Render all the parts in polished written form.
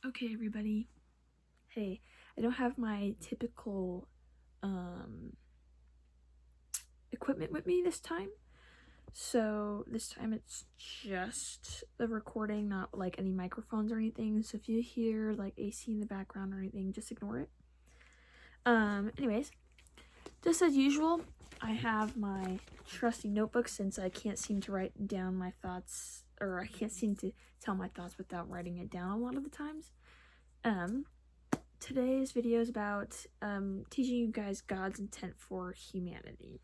Okay, everybody. Hey, I don't have my typical equipment with me this time. So this time it's just the recording, not like any microphones or anything. So if you hear like AC in the background or anything, just ignore it. Anyways, just as usual, I have my trusty notebook since I can't seem to write down my thoughts, or I can't seem to tell my thoughts without writing it down a lot of the times. Today's video is about teaching you guys God's intent for humanity.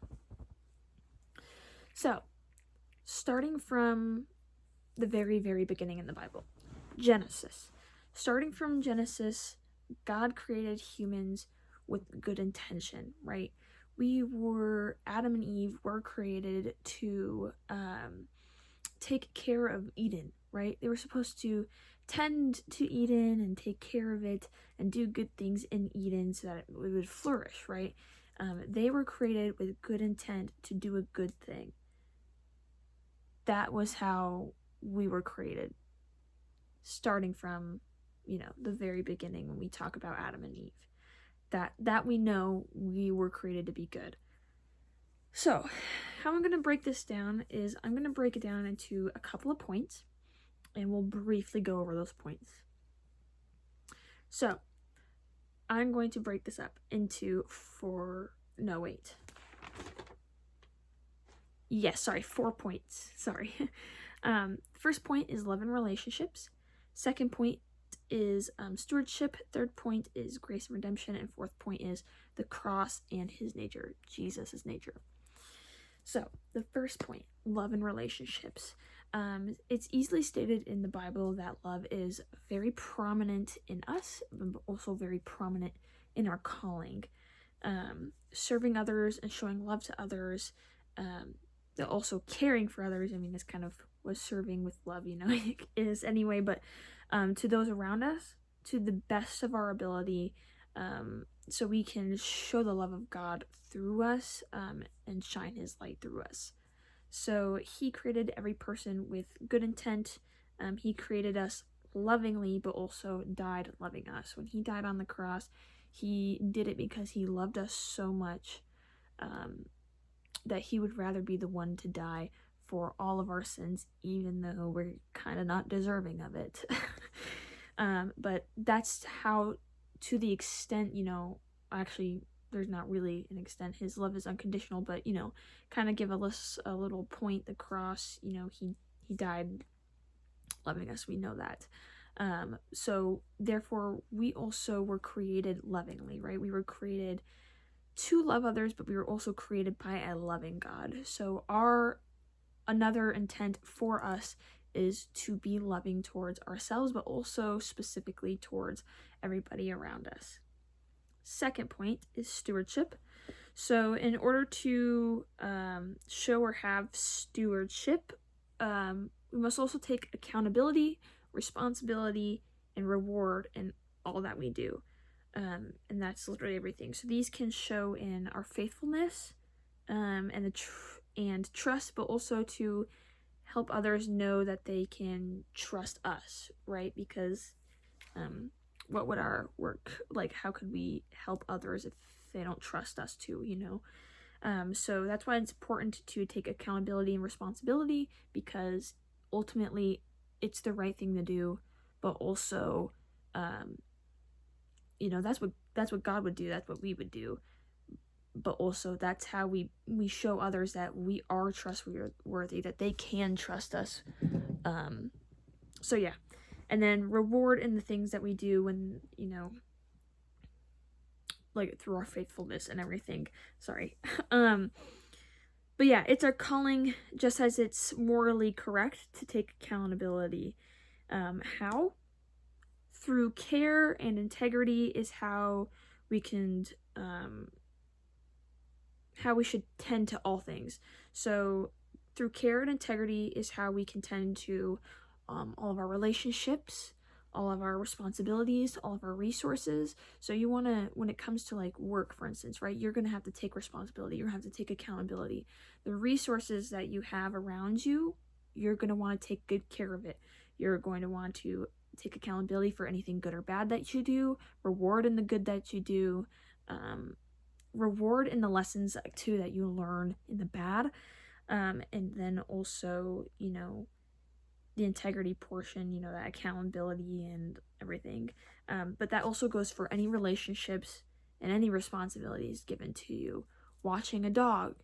So, starting from the very, very beginning in the Bible, Genesis. Starting from Genesis, God created humans with good intention, right? Adam and Eve were created to take care of Eden, right? They were supposed to tend to Eden and take care of it and do good things in Eden so that it would flourish, right? They were created with good intent to do a good thing. That was how we were created, starting from, the very beginning when we talk about Adam and Eve. That we know we were created to be good. So, how I'm going to break this down is I'm going to break it down into a couple of points, and we'll briefly go over those points. So, I'm going to break this up into 4 points. Sorry. First point is love and relationships. Second point is stewardship. Third point is grace and redemption. And fourth point is the cross and his nature, Jesus' nature. So, the first point, love and relationships. It's easily stated in the Bible that love is very prominent in us, but also very prominent in our calling. Serving others and showing love to others, also caring for others. I mean, this kind of was serving with love, is anyway, but to those around us, to the best of our ability, so we can show the love of God through us and shine his light through us. So he created every person with good intent. He created us lovingly, but also died loving us. When he died on the cross, he did it because he loved us so much that he would rather be the one to die for all of our sins, even though we're kind of not deserving of it. But that's how, to the extent, actually there's not really an extent, his love is unconditional, but kind of give a little point, the cross, he died loving us, we know that. So therefore we also were created lovingly, right? We were created to love others, but we were also created by a loving God. So another intent for us is to be loving towards ourselves, but also specifically towards everybody around us. Second point is stewardship. So in order to show or have stewardship, we must also take accountability, responsibility, and reward in all that we do. And that's literally everything. So these can show in our faithfulness and trust, but also to help others know that they can trust us, right? Because what would our work, like, how could we help others if they don't trust us too, so that's why it's important to take accountability and responsibility, because ultimately it's the right thing to do, but also that's what God would do, that's what we would do, but also that's how we show others that we are trustworthy, that they can trust us. So yeah. And then reward in the things that we do when, like through our faithfulness and everything. Sorry. But yeah, it's our calling, just as it's morally correct to take accountability. How? Through care and integrity is how we can, how we should tend to all things. So through care and integrity is how we can tend to all of our relationships, all of our responsibilities, all of our resources. So you want to, when it comes to like work, for instance, right, you're going to have to take responsibility, you're going to have to take accountability. The resources that you have around you, you're going to want to take good care of it. You're going to want to take accountability for anything good or bad that you do, reward in the good that you do, reward in the lessons too that you learn in the bad, and then also, the integrity portion, that accountability and everything. But that also goes for any relationships and any responsibilities given to you. Watching a dog,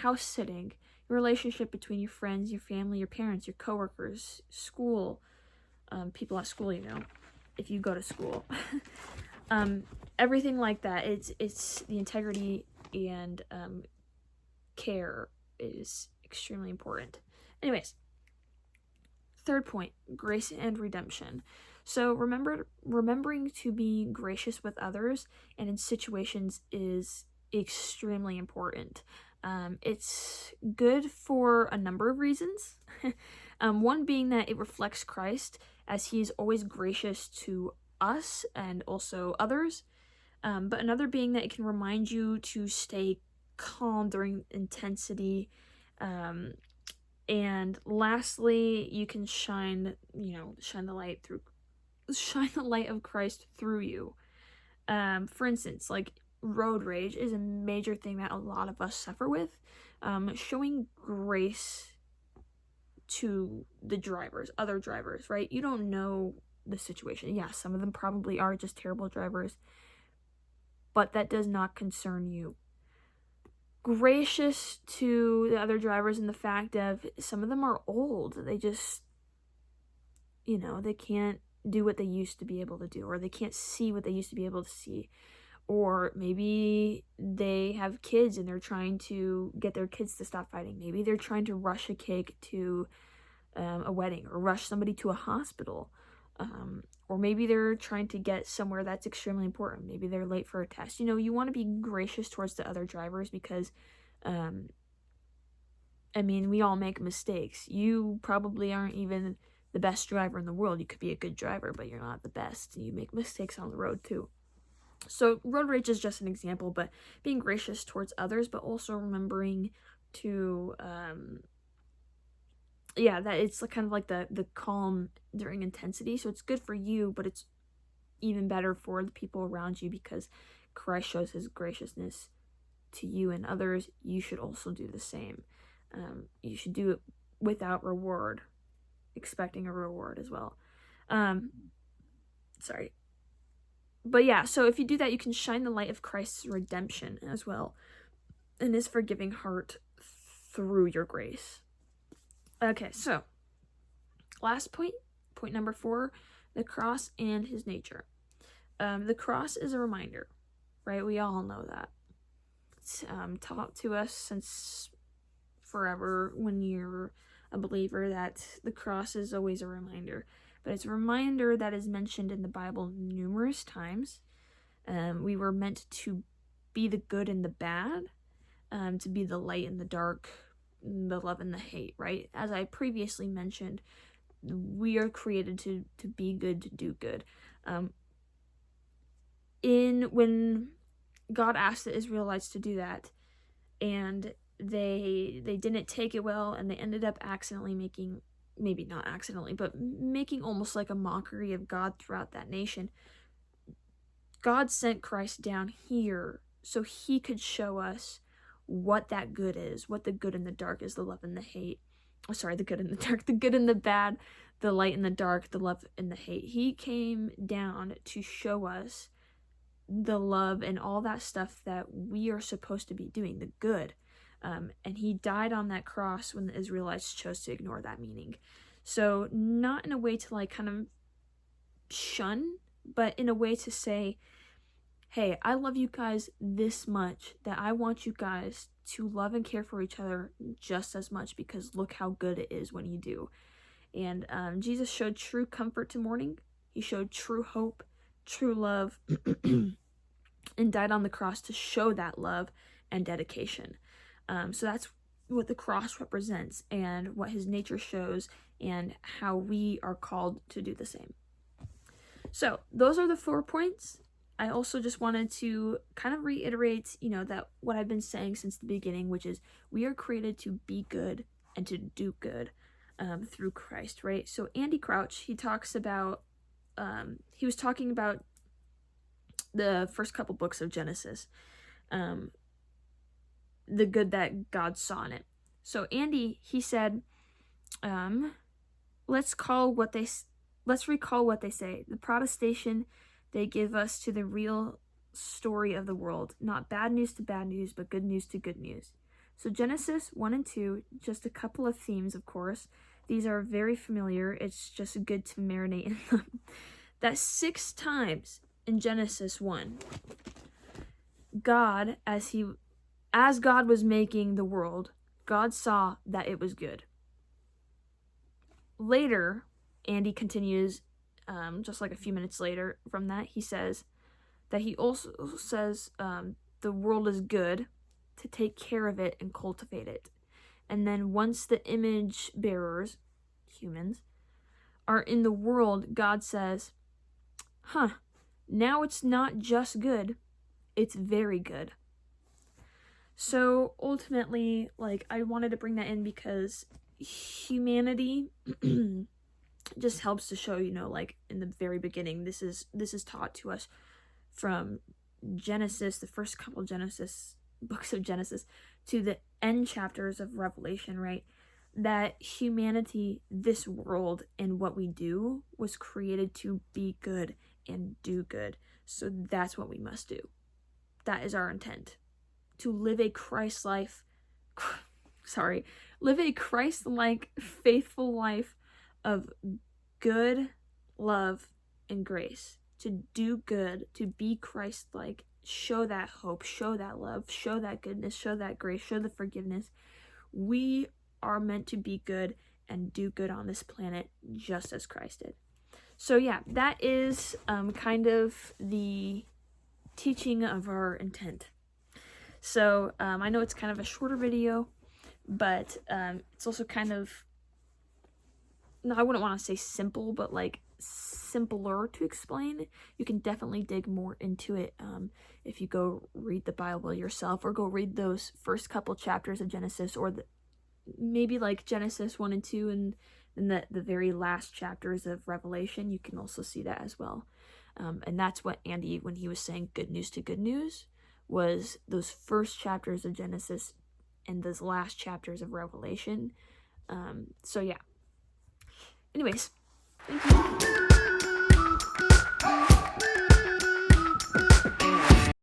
house sitting, your relationship between your friends, your family, your parents, your coworkers, school, people at school, if you go to school. Everything like that. It's the integrity and care is extremely important. Anyways, third point, grace and redemption. So remembering to be gracious with others and in situations is extremely important. It's good for a number of reasons. One being that it reflects Christ, as he is always gracious to us and also others. But another being that it can remind you to stay calm during intensity. And lastly, you can shine the light of Christ through you. For instance, like road rage is a major thing that a lot of us suffer with. Showing grace to the drivers, other drivers, right? You don't know the situation. Yeah, some of them probably are just terrible drivers, but that does not concern you. Gracious to the other drivers in the fact of some of them are old. They just, they can't do what they used to be able to do, or they can't see what they used to be able to see. Or maybe they have kids and they're trying to get their kids to stop fighting. Maybe they're trying to rush a cake to a wedding, or rush somebody to a hospital. Or maybe they're trying to get somewhere that's extremely important. Maybe they're late for a test. You want to be gracious towards the other drivers because, we all make mistakes. You probably aren't even the best driver in the world. You could be a good driver, but you're not the best. You make mistakes on the road too. So road rage is just an example, but being gracious towards others, but also remembering to, that it's kind of like the calm during intensity. So it's good for you, but it's even better for the people around you because Christ shows his graciousness to you and others. You should also do the same. You should do it without reward, expecting a reward as well. But yeah, so if you do that, you can shine the light of Christ's redemption as well and his forgiving heart through your grace. Okay, so last point number 4, the cross and his nature. The cross is a reminder, right? We all know that. It's taught to us since forever when you're a believer that the cross is always a reminder. But it's a reminder that is mentioned in the Bible numerous times. We were meant to be the good and the bad, to be the light and the dark, the love and the hate, right? As I previously mentioned, we are created to be good, to do good. When God asked the Israelites to do that, and they didn't take it well, and they ended up accidentally making, maybe not accidentally, but making almost like a mockery of God throughout that nation. God sent Christ down here so he could show us what that good is, what the good and the dark is, the love and the hate. The good and the dark, the good and the bad, the light and the dark, the love and the hate. He came down to show us the love and all that stuff that we are supposed to be doing, the good. And he died on that cross when the Israelites chose to ignore that meaning. So not in a way to kind of shun, but in a way to say, hey, I love you guys this much that I want you guys to love and care for each other just as much, because look how good it is when you do. And Jesus showed true comfort to mourning. He showed true hope, true love, and died on the cross to show that love and dedication. So that's what the cross represents and what his nature shows and how we are called to do the same. So those are the 4 points. I also just wanted to kind of reiterate, that what I've been saying since the beginning, which is we are created to be good and to do good. through Christ, right? So Andy Crouch, he was talking about the first couple books of Genesis, the good that God saw in it. So Andy, he said, let's recall what they say. The protestation they give us to the real story of the world, not bad news to bad news, but good news to good news. So Genesis 1 and 2, just a couple of themes, of course. These are very familiar. It's just good to marinate in them. That 6 times in Genesis 1, God, as God was making the world, God saw that it was good. Later, Andy continues, just like a few minutes later from that, he says that he also says the world is good to take care of it and cultivate it. And then once the image bearers, humans, are in the world, God says, now it's not just good, it's very good. So ultimately, like, I wanted to bring that in because humanity just helps to show, like in the very beginning, this is taught to us from Genesis, the first couple books of Genesis, to the end chapters of Revelation, right? That humanity, this world, and what we do was created to be good and do good. So that's what we must do. That is our intent. To live a Christ-like, faithful life of good, love, and grace. To do good, to be Christ-like, show that hope, show that love, show that goodness, show that grace, show the forgiveness. We are meant to be good and do good on this planet just as Christ did. So yeah, that is kind of the teaching of our intent. So I know it's kind of a shorter video, but it's also kind of, no, I wouldn't want to say simple, but like simpler to explain. You can definitely dig more into it if you go read the Bible yourself, or go read those first couple chapters of Genesis, or maybe like Genesis 1 and 2 and the very last chapters of Revelation. You can also see that as well. And that's what Andy, when he was saying good news to good news, was those first chapters of Genesis and those last chapters of Revelation. So yeah. Anyways, thank you.